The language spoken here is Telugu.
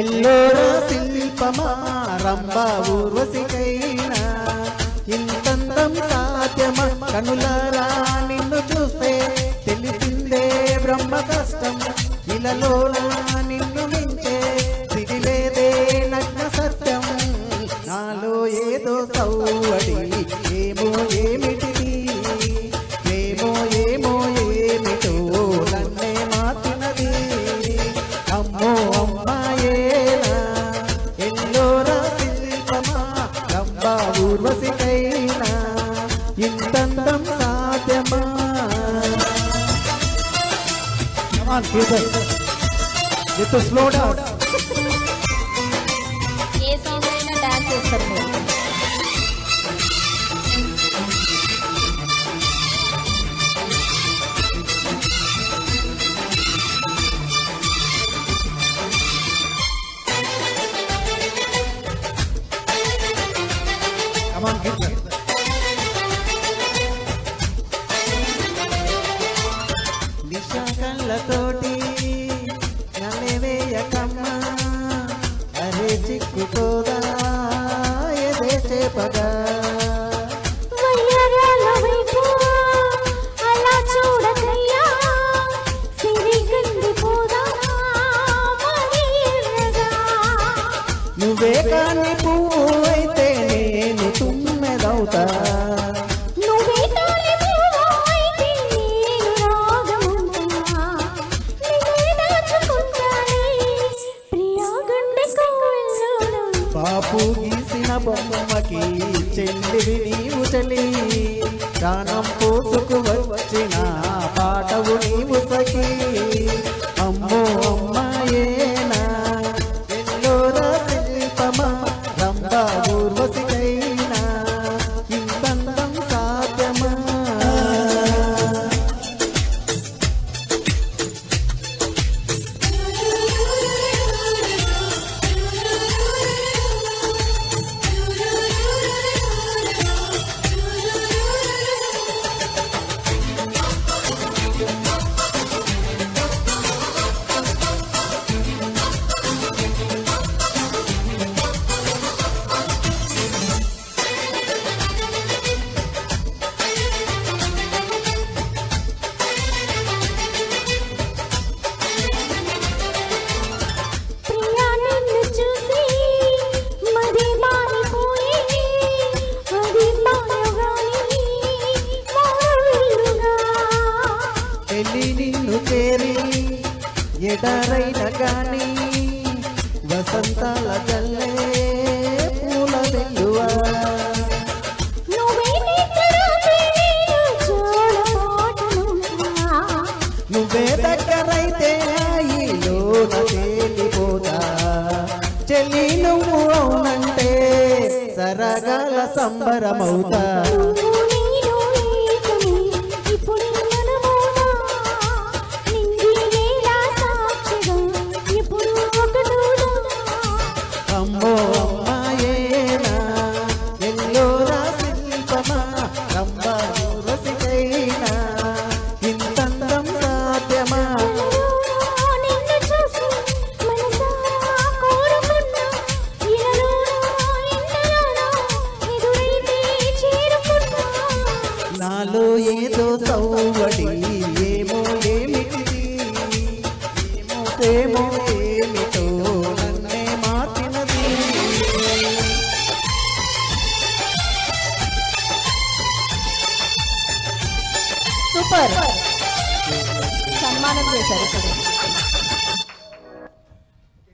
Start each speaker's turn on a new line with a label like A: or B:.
A: ఎల్లోరా శిల్పమా రంభా ఊర్వశికైనా ఇంతంతం సాధ్యమా కనులారా నిన్ను చూస్తే తెలిసిందే బ్రహ్మ కష్టం ఇలలోనా నిన్ను మించే సిరిలేదే నగ్న సత్యం నాలో ఏదో సౌవడి ఏమో ఏమిటిది ఏమో ఏమో ఏమిటో నన్నే మార్చినది అమ్మో అమ్మాయేనా ఎల్లోరా శిల్పమా రంభా ఊర్వశికైనా ఇంతంతం సాధ్యమా. Come on, kids. Get to slow down.
B: A song అయినా డాన్స్ చేస్తారు మీరు.
A: Come on, kids. నిశా కళ్ళతోటి నలివేయకమ్మా అరే చిక్కుకోదా ఎదే చేపగా
B: వయ్యారాల వైపు అలా చూడకయ్యా సిరిగండిపోదా మరి ఎర్రగా.
A: నువ్వే కాని పువ్వు అయితే నేను తుమ్మెదవుతా
B: నువ్వే తాళి పువ్వు అయితే నేను రాగమవుతా. నిన్నే దాచుకుంటానే ప్రియా గుండె కోవెల్లోనా.
A: పాపు గీసిన బొమ్మకి చెల్లివి నీవు చలి ప్రాణం పోసుకు వచ్చిన పాటవు నీవు సఖి అమ్మో అమ్మాయేనా ఎల్లోరా శిల్పమా రంభా ఊర్వశికైనా ఇంతంతం సాధ్యమా.
B: ప్రియా నిన్ను చూసి మది మారిపోయి అది మాయగాని మారులుగా.
A: పెళ్ళి నిన్ను చేరి ఎడరైన గాని వసంతాల జల్లే పూల వెల్లువా
B: నువ్వే నిద్రపోతే నేను జోలపాటలుంటా.
A: నువ్వే దగ్గరైతే ఈలోన తేలిపోతా చెల్లి నువ్వు అవునంటే సరగాల సంబరమవుతా
B: నువ్వు నేను ఏకమే ఇప్పుడు మనమోనా. నింగి నేల సాక్షిగా ఇప్పుడు ఒకటోనా.
A: అమ్మో అమ్మాయేనా ఎల్లోరా శిల్పమా రంభా ఊర్వశికైనా ఇంతంతం సాధ్యమా.
B: నిన్ను చూసి మనసారా కోరుకున్నా ఇలలోనా ఇంతలోనా ఎదురైతే చేరుకున్నా.
A: నాలో ఏదో సౌవడి ఏమో ఏమిటిది ఏమో ఏమిటో నన్నే మార్చినది.
B: సూపర్ సన్మానం చేశారు ఇప్పుడు.